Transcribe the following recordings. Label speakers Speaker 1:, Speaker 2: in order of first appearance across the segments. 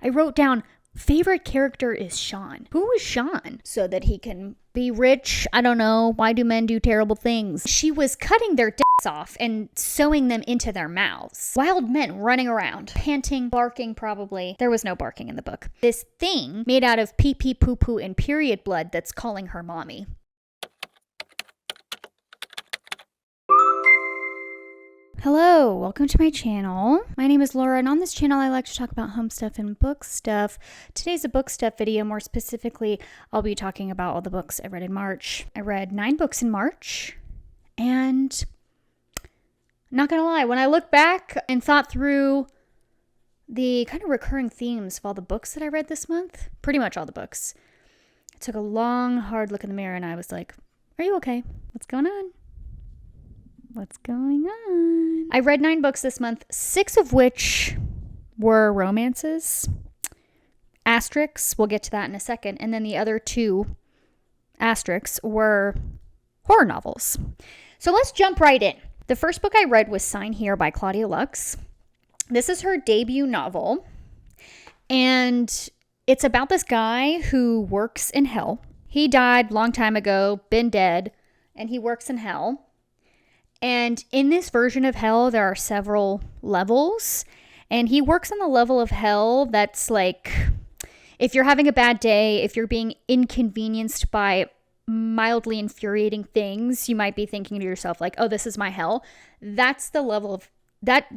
Speaker 1: I wrote down, favorite character is Sean. Who is Sean? So that he can be rich. I don't know. Why do men do terrible things? She was cutting their dicks off and sewing them into their mouths. Wild men running around, panting, barking probably. There was no barking in the book. This thing made out of pee-pee, poo-poo, and period blood that's calling her mommy. Hello, welcome to my channel. My name is Laura, and on this channel I like to talk about home stuff and book stuff. Today's a book stuff video. More specifically, I'll be talking about all the books I read in March. I read 9 books in March, and not gonna lie, when I look back and thought through the kind of recurring themes of all the books that I read this month, pretty much all the books, I took a long, hard look in the mirror and I was like, are you okay? What's going on? What's going on? I read 9 books this month, 6 of which were romances. Asterisks, we'll get to that in a second. And then the other 2 asterisks were horror novels. So let's jump right in. The first book I read was Sign Here by Claudia Lux. This is her debut novel. And it's about this guy who works in hell. He died a long time ago, been dead, and he works in hell. And in this version of hell, there are several levels. And he works on the level of hell that's like, if you're having a bad day, if you're being inconvenienced by mildly infuriating things, you might be thinking to yourself like, oh, this is my hell. That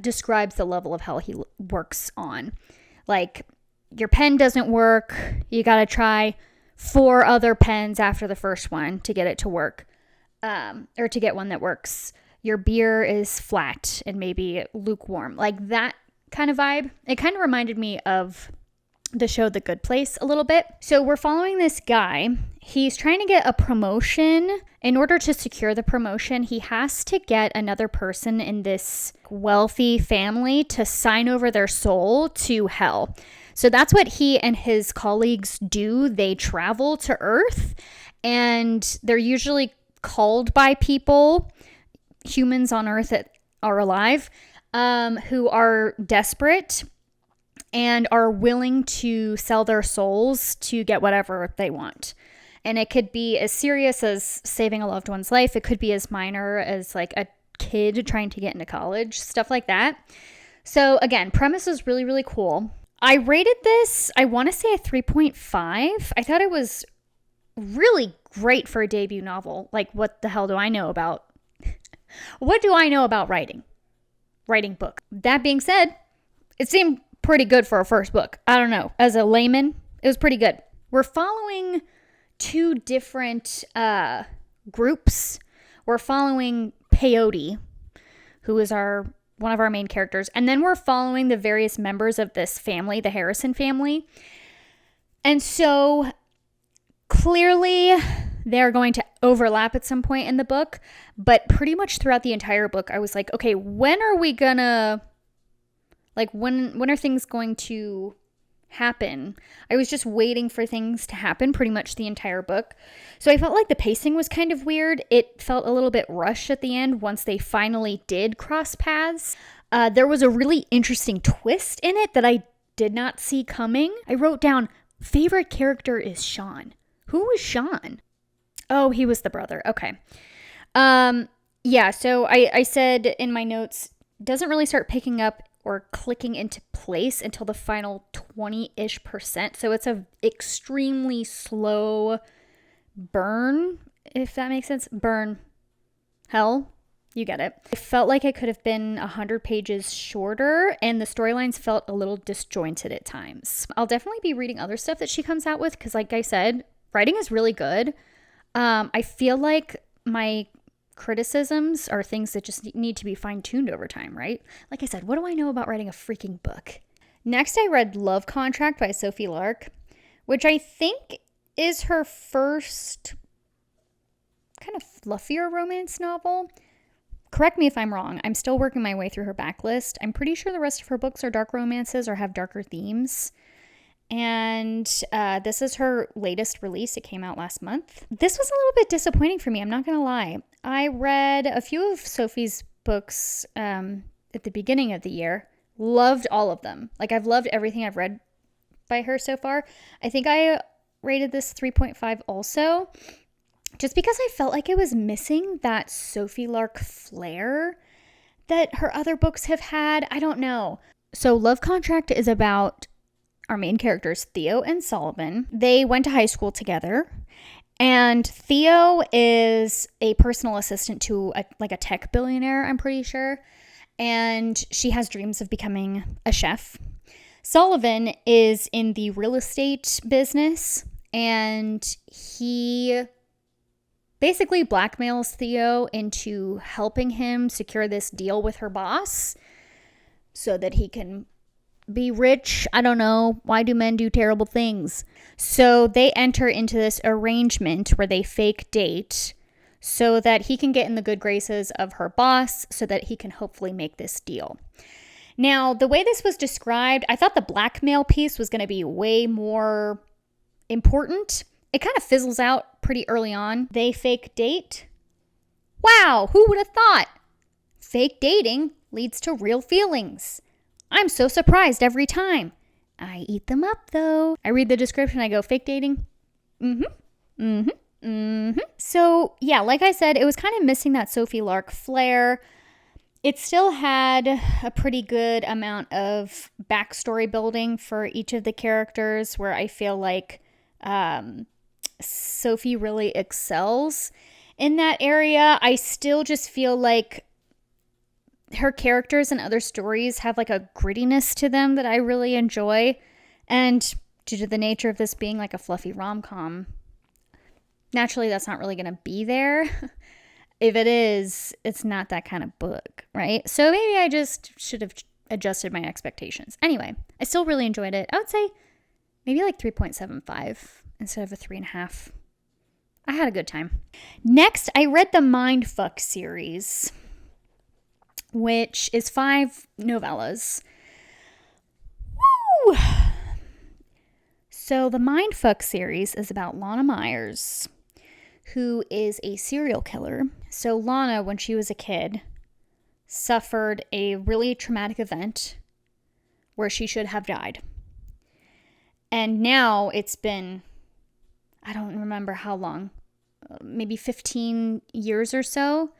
Speaker 1: describes the level of hell he works on. Like, your pen doesn't work. You got to try 4 other pens after the first one to get it to work, or to get one that works. Your beer is flat and maybe lukewarm. Like that kind of vibe. It kind of reminded me of the show The Good Place a little bit. So we're following this guy. He's trying to get a promotion. In order to secure the promotion, he has to get another person in this wealthy family to sign over their soul to hell. So that's what he and his colleagues do. They travel to Earth, and they're usually called by people, humans on Earth that are alive, who are desperate and are willing to sell their souls to get whatever they want. And it could be as serious as saving a loved one's life. It could be as minor as like a kid trying to get into college, stuff like that. So again, premise is really, really cool. I rated this, I want to say a 3.5. I thought it was really great for a debut novel. Like, what the hell do I know about? What do I know about writing books? That being said, it seemed pretty good for a first book. I don't know. As a layman, it was pretty good. We're following 2 different groups. We're following Peyote, who is one of our main characters. And then we're following the various members of this family, the Harrison family. And so clearly they're going to overlap at some point in the book, but pretty much throughout the entire book, I was like, okay, when are we gonna, like, when are things going to happen? I was just waiting for things to happen pretty much the entire book. So I felt like the pacing was kind of weird. It felt a little bit rushed at the end once they finally did cross paths. There was a really interesting twist in it that I did not see coming. I wrote down, favorite character is Sean. Who was Sean? Oh, he was the brother. Okay. Yeah, so I said in my notes, doesn't really start picking up or clicking into place until the final 20-ish%. So it's a extremely slow burn, if that makes sense. Burn. Hell. You get it. I felt like it could have been 100 pages shorter, and the storylines felt a little disjointed at times. I'll definitely be reading other stuff that she comes out with because, like I said, writing is really good. I feel like my criticisms are things that just need to be fine-tuned over time, right? Like I said, what do I know about writing a freaking book? Next, I read Love Contract by Sophie Lark, which I think is her first kind of fluffier romance novel. Correct me if I'm wrong. I'm still working my way through her backlist. I'm pretty sure the rest of her books are dark romances or have darker themes. And this is her latest release. It came out last month. This was a little bit disappointing for me. I'm not going to lie. I read a few of Sophie's books at the beginning of the year. Loved all of them. Like, I've loved everything I've read by her so far. I think I rated this 3.5 also, just because I felt like it was missing that Sophie Lark flair that her other books have had. I don't know. So Love Contract is about our main characters, Theo and Sullivan. They went to high school together, and Theo is a personal assistant to a tech billionaire, I'm pretty sure, and she has dreams of becoming a chef. Sullivan is in the real estate business, and he basically blackmails Theo into helping him secure this deal with her boss so that he can be rich. I don't know. Why do men do terrible things? So they enter into this arrangement where they fake date so that he can get in the good graces of her boss so that he can hopefully make this deal. Now, the way this was described, I thought the blackmail piece was going to be way more important. It kind of fizzles out pretty early on. They fake date. Wow, who would have thought? Fake dating leads to real feelings. I'm so surprised every time. I eat them up though. I read the description, I go, fake dating? So yeah, like I said, it was kind of missing that Sophie Lark flair. It still had a pretty good amount of backstory building for each of the characters where I feel like Sophie really excels in that area. I still just feel like her characters and other stories have like a grittiness to them that I really enjoy. And due to the nature of this being like a fluffy rom-com, naturally that's not really going to be there. If it is, it's not that kind of book, right? So maybe I just should have adjusted my expectations. Anyway, I still really enjoyed it. I would say maybe like 3.75 instead of a 3.5. I had a good time. Next, I read the Mindfuck series, which is 5 novellas. Woo! So the Mindfuck series is about Lana Myers, who is a serial killer. So Lana, when she was a kid, suffered a really traumatic event where she should have died. And now it's been, I don't remember how long, maybe 15 years or so.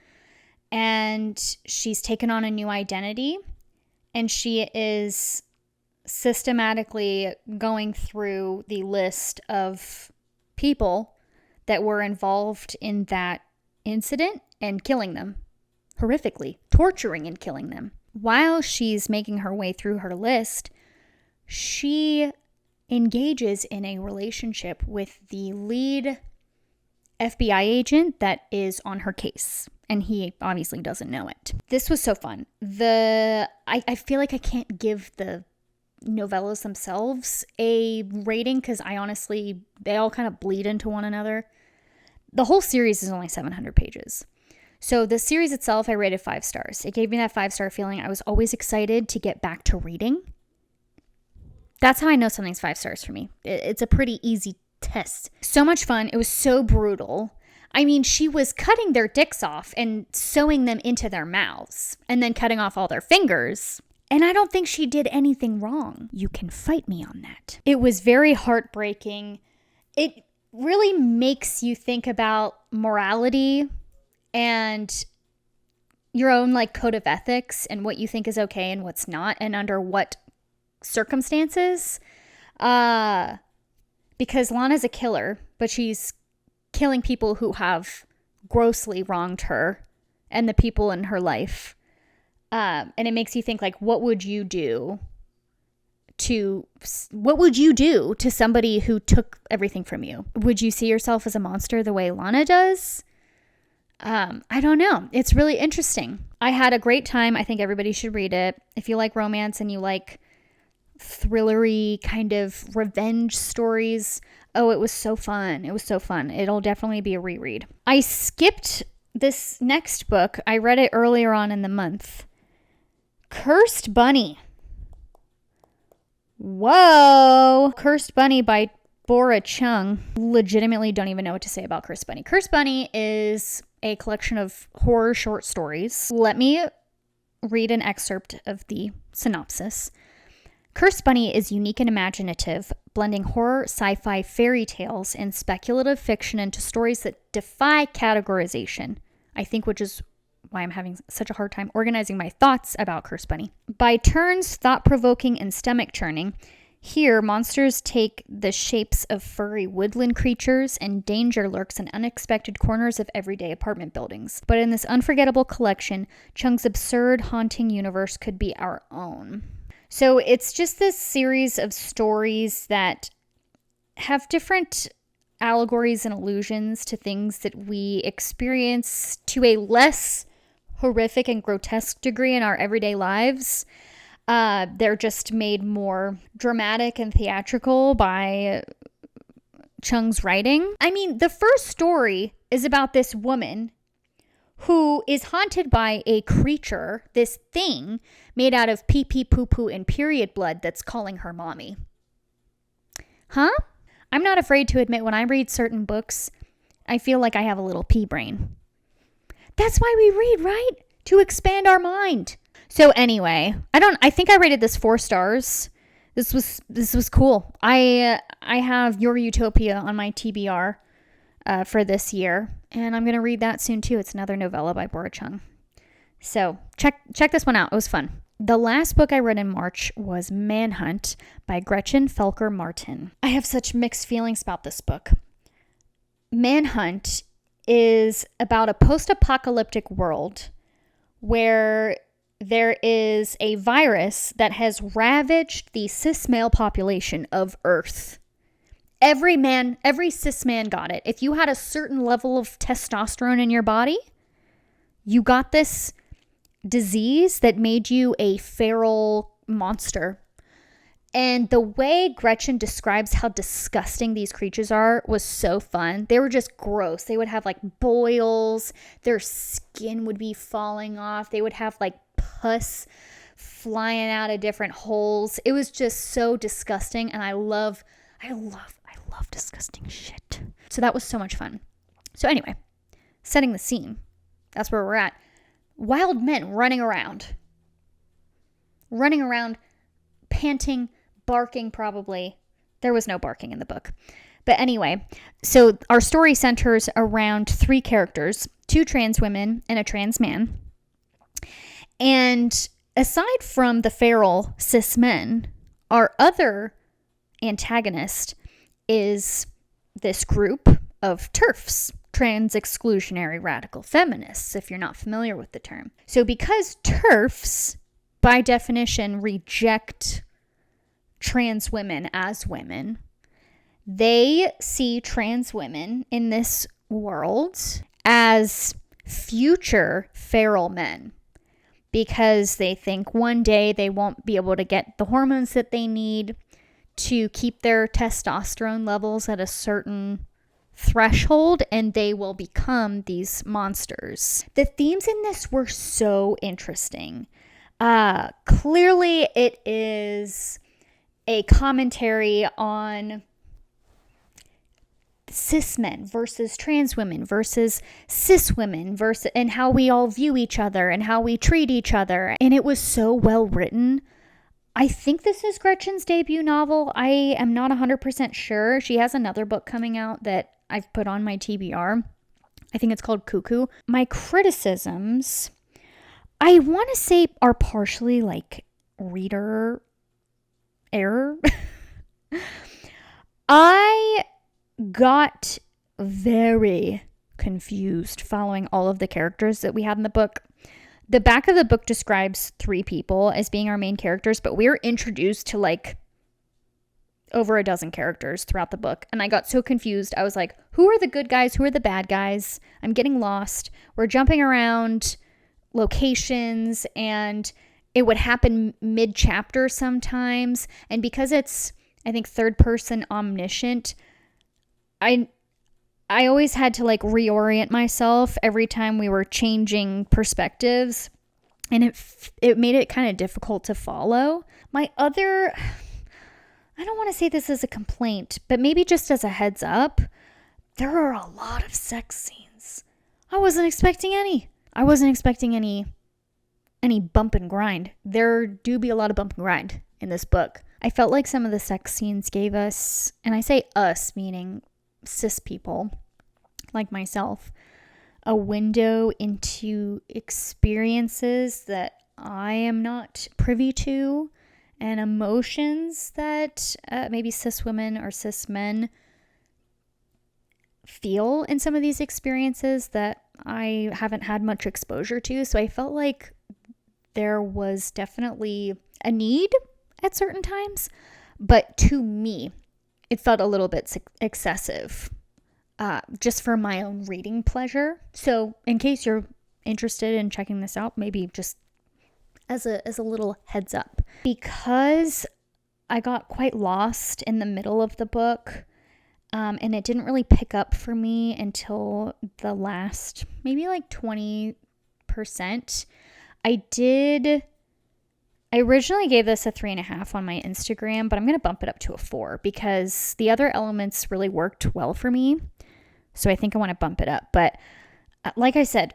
Speaker 1: And she's taken on a new identity. And she is systematically going through the list of people that were involved in that incident and killing them horrifically, torturing and killing them. While she's making her way through her list, she engages in a relationship with the lead FBI agent that is on her case. And he obviously doesn't know it. This was so fun. I feel like I can't give the novellas themselves a rating because they all kind of bleed into one another. The whole series is only 700 pages. So the series itself, I rated 5 stars. It gave me that 5-star feeling. I was always excited to get back to reading. That's how I know something's 5 stars for me. It's a pretty easy test. So much fun. It was so brutal. I mean, she was cutting their dicks off and sewing them into their mouths and then cutting off all their fingers. And I don't think she did anything wrong. You can fight me on that. It was very heartbreaking. It really makes you think about morality and your own like code of ethics and what you think is okay and what's not and under what circumstances. Because Lana's a killer, but she's killing people who have grossly wronged her and the people in her life. And it makes you think like, what would you do to somebody who took everything from you? Would you see yourself as a monster the way Lana does? I don't know. It's really interesting. I had a great time. I think everybody should read it. If you like romance and you like thrillery kind of revenge stories, oh, it was so fun. It was so fun. It'll definitely be a reread. I skipped this next book. I read it earlier on in the month. Cursed Bunny. Whoa. Cursed Bunny by Bora Chung. Legitimately don't even know what to say about Cursed Bunny. Cursed Bunny is a collection of horror short stories. Let me read an excerpt of the synopsis. Cursed Bunny is unique and imaginative, blending horror, sci-fi, fairy tales, and speculative fiction into stories that defy categorization. I think which is why I'm having such a hard time organizing my thoughts about Curse Bunny. By turns thought-provoking and stomach-churning, here monsters take the shapes of furry woodland creatures, and danger lurks in unexpected corners of everyday apartment buildings. But in this unforgettable collection, Chung's absurd, haunting universe could be our own. So it's just this series of stories that have different allegories and allusions to things that we experience to a less horrific and grotesque degree in our everyday lives. They're just made more dramatic and theatrical by Chung's writing. I mean, the first story is about this woman who is haunted by a creature, this thing made out of pee-pee, poo-poo, and period blood that's calling her mommy. Huh? I'm not afraid to admit when I read certain books, I feel like I have a little pea brain. That's why we read, right? To expand our mind. So anyway, I think I rated this 4 stars. This was cool. I have Your Utopia on my TBR for this year, and I'm going to read that soon too. It's another novella by Bora Chung. So check this one out. It was fun. The last book I read in March was Manhunt by Gretchen Felker Martin. I have such mixed feelings about this book. Manhunt is about a post-apocalyptic world where there is a virus that has ravaged the cis male population of Earth. Every cis man got it. If you had a certain level of testosterone in your body, you got this disease that made you a feral monster. And the way Gretchen describes how disgusting these creatures are was so fun. They were just gross. They would have like boils. Their skin would be falling off. They would have like pus flying out of different holes. It was just so disgusting. And I love disgusting shit. So that was so much fun. So anyway, setting the scene. That's where we're at. Wild men running around, panting, barking probably. There was no barking in the book. But anyway, so our story centers around 3 characters, 2 trans women and a trans man. And aside from the feral cis men, our other antagonist is this group of TERFs, trans exclusionary radical feminists, if you're not familiar with the term. So because TERFs, by definition, reject trans women as women, they see trans women in this world as future feral men because they think one day they won't be able to get the hormones that they need to keep their testosterone levels at a certain threshold, and they will become these monsters. The themes in this were so interesting. Clearly it is a commentary on cis men versus trans women versus cis women and how we all view each other and how we treat each other. And it was so well written. I think this is Gretchen's debut novel. I am not 100% sure. She has another book coming out that I've put on my TBR. I think it's called Cuckoo. My criticisms, I want to say, are partially like reader error. I got very confused following all of the characters that we had in the book. The back of the book describes 3 people as being our main characters, but we were introduced to like over a dozen characters throughout the book. And I got so confused. I was like, who are the good guys? Who are the bad guys? I'm getting lost. We're jumping around locations and it would happen mid-chapter sometimes. And because it's, I think, third person omniscient, I always had to like reorient myself every time we were changing perspectives. And it made it kind of difficult to follow. My other, I don't want to say this as a complaint, but maybe just as a heads up, there are a lot of sex scenes. I wasn't expecting any. I wasn't expecting any bump and grind. There do be a lot of bump and grind in this book. I felt like some of the sex scenes gave us, and I say us meaning cis people like myself, a window into experiences that I am not privy to, and emotions that maybe cis women or cis men feel in some of these experiences that I haven't had much exposure to. So I felt like there was definitely a need at certain times, but to me, it felt a little bit excessive, just for my own reading pleasure. So in case you're interested in checking this out, maybe just as a little heads up, because I got quite lost in the middle of the book, and it didn't really pick up for me until the last maybe like 20%. I originally gave this a 3.5 on my Instagram, but I'm going to bump it up to a 4 because the other elements really worked well for me. So I think I want to bump it up. But like I said,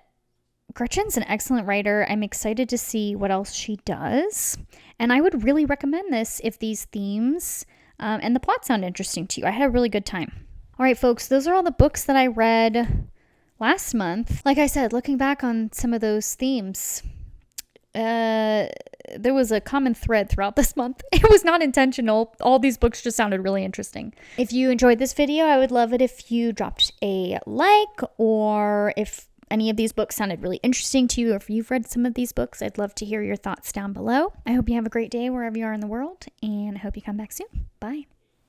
Speaker 1: Gretchen's an excellent writer. I'm excited to see what else she does. And I would really recommend this if these themes and the plot sound interesting to you. I had a really good time. All right, folks, those are all the books that I read last month. Like I said, looking back on some of those themes, there was a common thread throughout this month. It was not intentional. All these books just sounded really interesting. If you enjoyed this video, I would love it if you dropped a like, or if any of these books sounded really interesting to you, or if you've read some of these books, I'd love to hear your thoughts down below. I hope you have a great day wherever you are in the world, and I hope you come back soon. Bye.